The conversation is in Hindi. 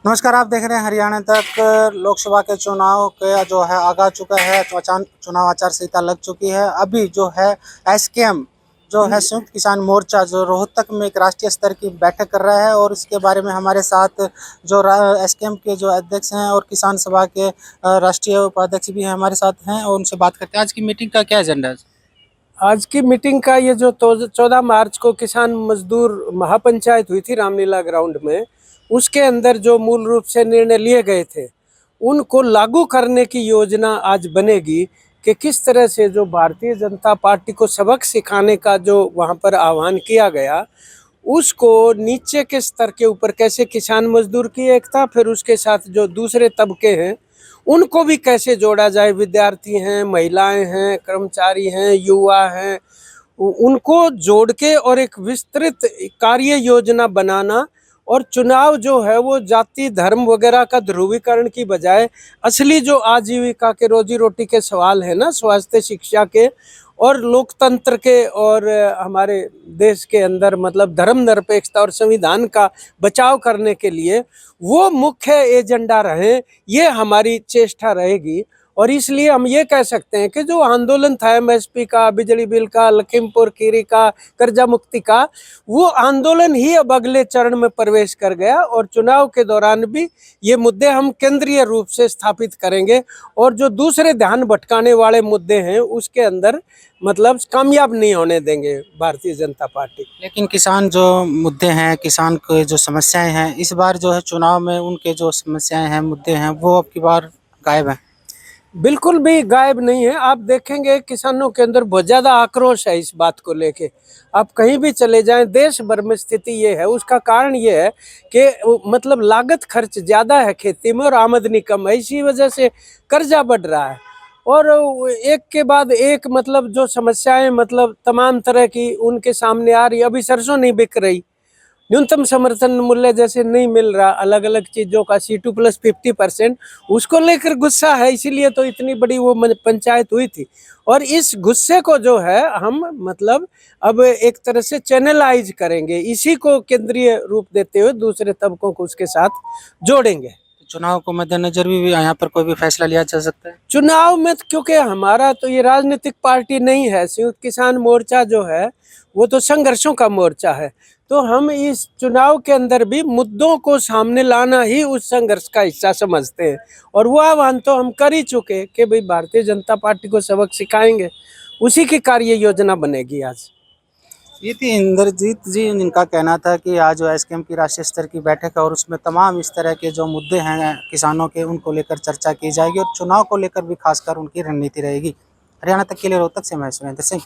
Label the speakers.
Speaker 1: नमस्कार, आप देख रहे हैं हरियाणा तक। लोकसभा के चुनाव का जो है आगाज चुका है। चुनाव आचार संहिता लग चुकी है। अभी जो है एसकेएम जो है संयुक्त किसान मोर्चा जो रोहतक में एक राष्ट्रीय स्तर की बैठक कर रहा है, और इसके बारे में हमारे साथ जो एसकेएम के जो अध्यक्ष हैं और किसान सभा के राष्ट्रीय उपाध्यक्ष भी हैं हमारे साथ हैं, और उनसे बात करते हैं। आज की मीटिंग का क्या एजेंडा है?
Speaker 2: आज की मीटिंग का ये जो 14 मार्च को किसान मजदूर महापंचायत हुई थी रामलीला ग्राउंड में, उसके अंदर जो मूल रूप से निर्णय लिए गए थे उनको लागू करने की योजना आज बनेगी कि किस तरह से जो भारतीय जनता पार्टी को सबक सिखाने का जो वहाँ पर आह्वान किया गया, उसको नीचे के स्तर के ऊपर कैसे किसान मजदूर की एकता, फिर उसके साथ जो दूसरे तबके हैं उनको भी कैसे जोड़ा जाए। विद्यार्थी हैं, महिलाएं हैं, कर्मचारी हैं, युवा हैं, उनको जोड़ के और एक विस्तृत कार्य योजना बनाना। और चुनाव जो है वो जाति धर्म वगैरह का ध्रुवीकरण की बजाय असली जो आजीविका के रोजी रोटी के सवाल है ना, स्वास्थ्य शिक्षा के और लोकतंत्र के और हमारे देश के अंदर मतलब धर्म निरपेक्षता और संविधान का बचाव करने के लिए वो मुख्य एजेंडा रहे, ये हमारी चेष्टा रहेगी। और इसलिए हम ये कह सकते हैं कि जो आंदोलन था एमएसपी का, बिजली बिल का, लखीमपुर खीरी का, कर्जा मुक्ति का, वो आंदोलन ही अब अगले चरण में प्रवेश कर गया। और चुनाव के दौरान भी ये मुद्दे हम केंद्रीय रूप से स्थापित करेंगे, और जो दूसरे ध्यान भटकाने वाले मुद्दे हैं उसके अंदर मतलब कामयाब नहीं होने देंगे भारतीय जनता पार्टी।
Speaker 1: लेकिन किसान जो मुद्दे हैं, किसान के जो समस्याएं हैं, इस बार जो है चुनाव में उनके जो समस्याएं हैं, मुद्दे हैं, वो अब की बार गायब हैं।
Speaker 2: बिल्कुल भी गायब नहीं है। आप देखेंगे किसानों के अंदर बहुत ज़्यादा आक्रोश है इस बात को लेके। आप कहीं भी चले जाएं, देश भर में स्थिति ये है। उसका कारण ये है कि मतलब लागत खर्च ज़्यादा है खेती में और आमदनी कम है, इसी वजह से कर्जा बढ़ रहा है। और एक के बाद एक मतलब जो समस्याएं मतलब तमाम तरह की उनके सामने आ रही। अभी सरसों नहीं बिक रही, न्यूनतम समर्थन मूल्य जैसे नहीं मिल रहा, अलग अलग चीज़ों का C2+50%, उसको लेकर गुस्सा है। इसीलिए तो इतनी बड़ी वो पंचायत हुई थी। और इस गुस्से को जो है हम मतलब अब एक तरह से चैनलाइज करेंगे, इसी को केंद्रीय रूप देते हुए दूसरे तबकों को उसके साथ जोड़ेंगे।
Speaker 1: चुनाव को मद्देनजर भी यहाँ पर कोई भी फैसला लिया जा सकता है।
Speaker 2: चुनाव में क्योंकि हमारा तो ये राजनीतिक पार्टी नहीं है, संयुक्त किसान मोर्चा जो है वो तो संघर्षों का मोर्चा है। तो हम इस चुनाव के अंदर भी मुद्दों को सामने लाना ही उस संघर्ष का हिस्सा समझते हैं। और वो आह्वान तो हम कर ही चुके कि भाई भारतीय जनता पार्टी को सबक सिखाएंगे, उसी की कार्य योजना बनेगी आज।
Speaker 1: ये थी इंद्रजीत जी, जिनका कहना था कि आज जो एसकेएम की राष्ट्रीय स्तर की बैठक है और उसमें तमाम इस तरह के जो मुद्दे हैं किसानों के, उनको लेकर चर्चा की जाएगी, और चुनाव को लेकर भी खासकर उनकी रणनीति रहेगी। हरियाणा तक के लिए रोहतक से मैं सुरेंद्र सिंह।